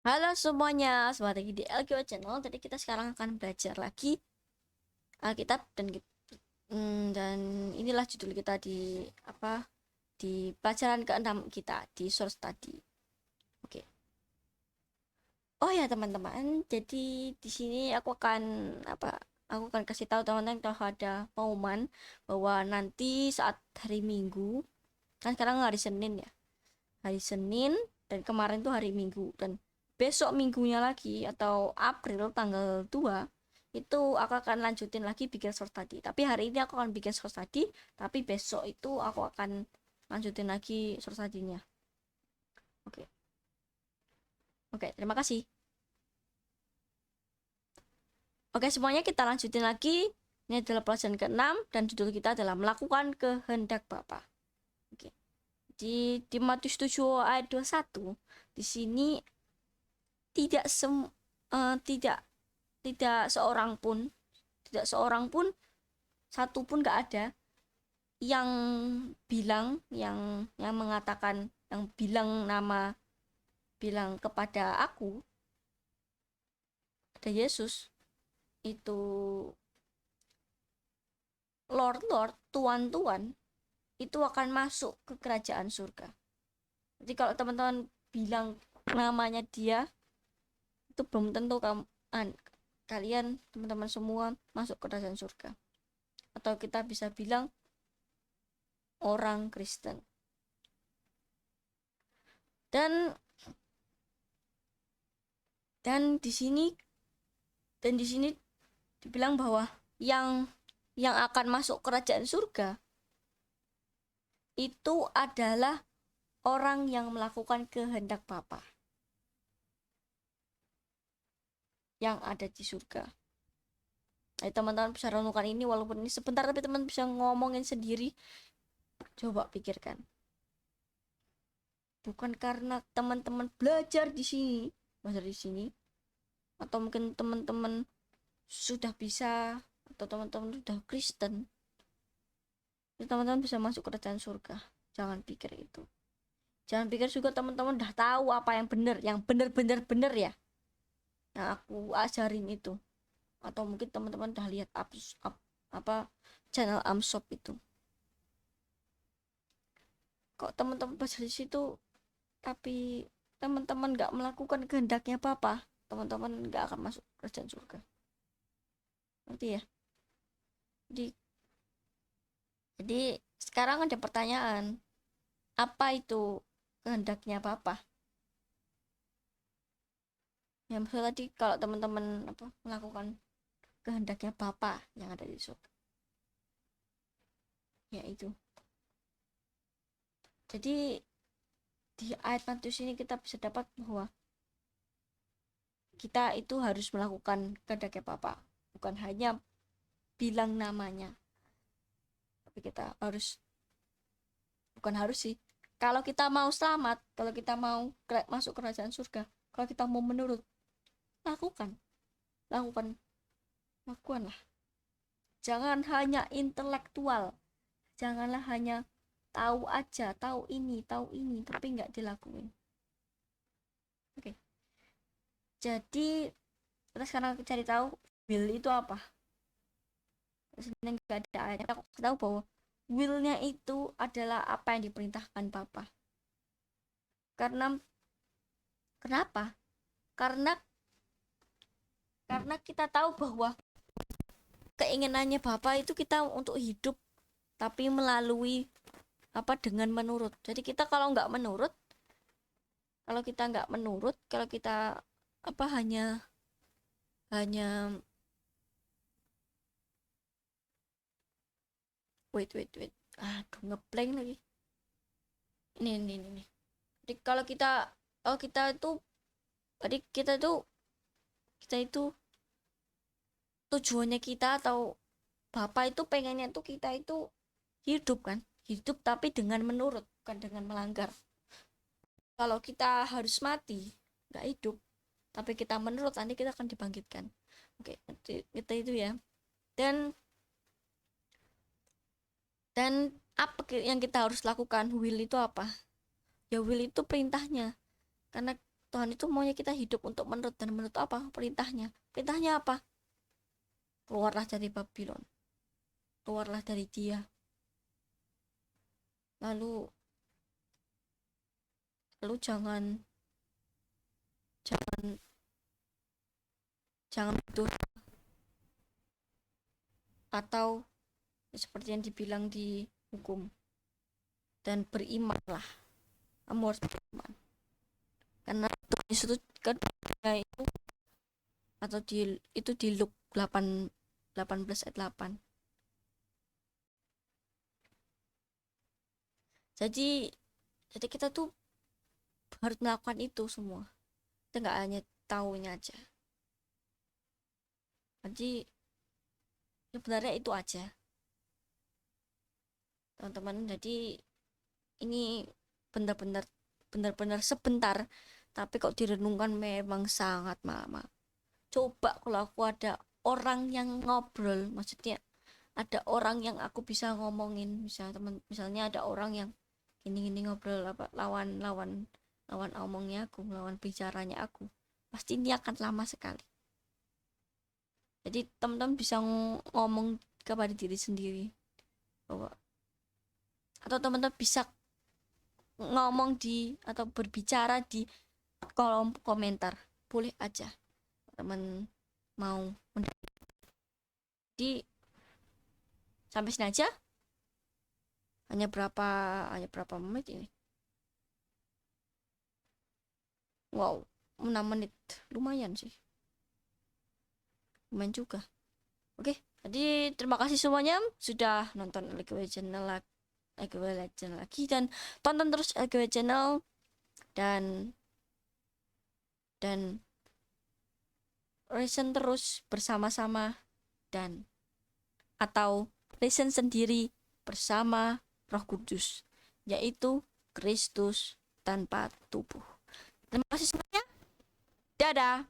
Halo semuanya, selamat lagi di LGO Channel. Jadi kita sekarang akan belajar lagi Alkitab dan inilah judul kita di pelajaran ke-6 kita di source tadi. Oke. Oh ya teman-teman, jadi di sini aku akan kasih tahu teman-teman kalau ada pengumuman bahwa nanti saat hari Minggu, kan sekarang hari Senin ya. Hari Senin dan kemarin tuh hari Minggu dan besok minggunya lagi atau April tanggal 2 itu aku akan lanjutin lagi bikin short tadi. Tapi hari ini aku akan bikin short tadi, tapi besok itu aku akan lanjutin lagi short tadinya. Oke. Oke, terima kasih. Oke, semuanya kita lanjutin lagi. Ini adalah pelajaran ke-6 dan judul kita adalah melakukan kehendak Bapa. Oke. Di Matius 7 ayat 21 di sini tidak sem eh, tidak tidak seorang pun tidak seorang pun satu pun gak ada yang yang mengatakan yang bilang kepada aku ada Yesus itu Lord Lord Tuan Tuan itu akan masuk ke kerajaan surga. Jadi kalau teman-teman bilang namanya dia itu belum tentu kalian teman-teman semua masuk ke kerajaan surga, atau kita bisa bilang orang Kristen. Dan dan di sini dan di sini dibilang bahwa yang yang akan masuk kerajaan surga itu adalah orang yang melakukan kehendak Bapa yang ada di surga. Nah, teman-teman bisa renungkan ini walaupun ini sebentar, tapi teman bisa ngomongin sendiri. Coba pikirkan. Bukan karena teman-teman belajar di sini, atau mungkin teman-teman sudah bisa, atau teman-teman sudah Kristen, teman-teman bisa masuk kerajaan surga. Jangan pikir itu. Jangan pikir juga teman-teman udah tahu apa yang benar-benar benar ya. Yang aku ajarin itu. Atau mungkin teman-teman udah lihat apa channel Amsop itu. Kok teman-teman pas di situ tapi teman-teman nggak melakukan kehendaknya Papa, teman-teman nggak akan masuk kerajaan surga. Nanti ya. Jadi jadi sekarang ada pertanyaan, apa itu kehendaknya Papa? Ya maksudnya tadi kalau teman-teman melakukan kehendaknya Bapa yang ada di surga, yaitu. Jadi di ayat Matius ini kita bisa dapat bahwa kita itu harus melakukan kehendaknya Bapa, bukan hanya bilang namanya, tapi kita harus, bukan harus sih, kalau kita mau selamat, kalau kita mau masuk kerajaan surga, kalau kita mau menurut, lakukan, lakukan, lakukanlah. Jangan hanya intelektual, janganlah hanya tahu aja, tahu ini tapi nggak dilakuin. Oke, jadi terus sekarang aku cari tahu will itu apa. Terus ini nggak ada ayatnya, aku tahu bahwa willnya itu adalah apa yang diperintahkan Papa. Karena kenapa? karena karena kita tahu bahwa keinginannya Bapak itu kita untuk hidup, tapi melalui dengan menurut. Jadi kita kalau nggak menurut, kalau kita hanya hanya wait, aduh ngeblank lagi. Ini. Jadi kalau kita itu tadi kita itu tujuannya kita atau Bapak itu pengennya tuh kita itu hidup kan, hidup tapi dengan menurut, bukan dengan melanggar. Kalau kita harus mati nggak hidup tapi kita menurut, nanti kita akan dibangkitkan. Oke, kita itu ya. Dan dan apa yang kita harus lakukan? Will itu apa? Ya will itu perintahnya. Karena Tuhan itu maunya kita hidup untuk menurut, dan menurut apa? Perintahnya. Perintahnya apa? Keluarlah dari Babylon. Keluarlah dari dia. Lalu jangan jangan jangan itu, atau seperti yang dibilang di hukum, dan berimanlah. Kamu harus beriman. Karena Tuhan Yesus itu kan itu, atau itu di Luke 18 ayat 8. Jadi kita tuh harus melakukan itu semua. Kita nggak hanya tahunya aja. Jadi sebenarnya itu aja, teman-teman. Jadi ini benar-benar sebentar, tapi kok direnungkan memang sangat lama. Coba kalau aku ada orang yang ngobrol, maksudnya ada orang yang aku bisa ngomongin, misalnya ada orang yang gini ngobrol apa, lawan omongnya aku, lawan bicaranya aku, pasti ini akan lama sekali. Jadi teman-teman bisa ngomong kepada diri sendiri bahwa, atau teman-teman bisa ngomong atau berbicara di kolom komentar, boleh aja teman mau. Jadi sampai sini aja. Hanya berapa menit ini? Wow, 6 menit, lumayan sih, lumayan juga. Oke, jadi terima kasih semuanya sudah nonton LGW Channel lagi, dan tonton terus LGW Channel, dan listen terus bersama-sama, dan atau listen sendiri bersama Roh Kudus, yaitu Kristus tanpa tubuh. Terima kasih semuanya. Dadah.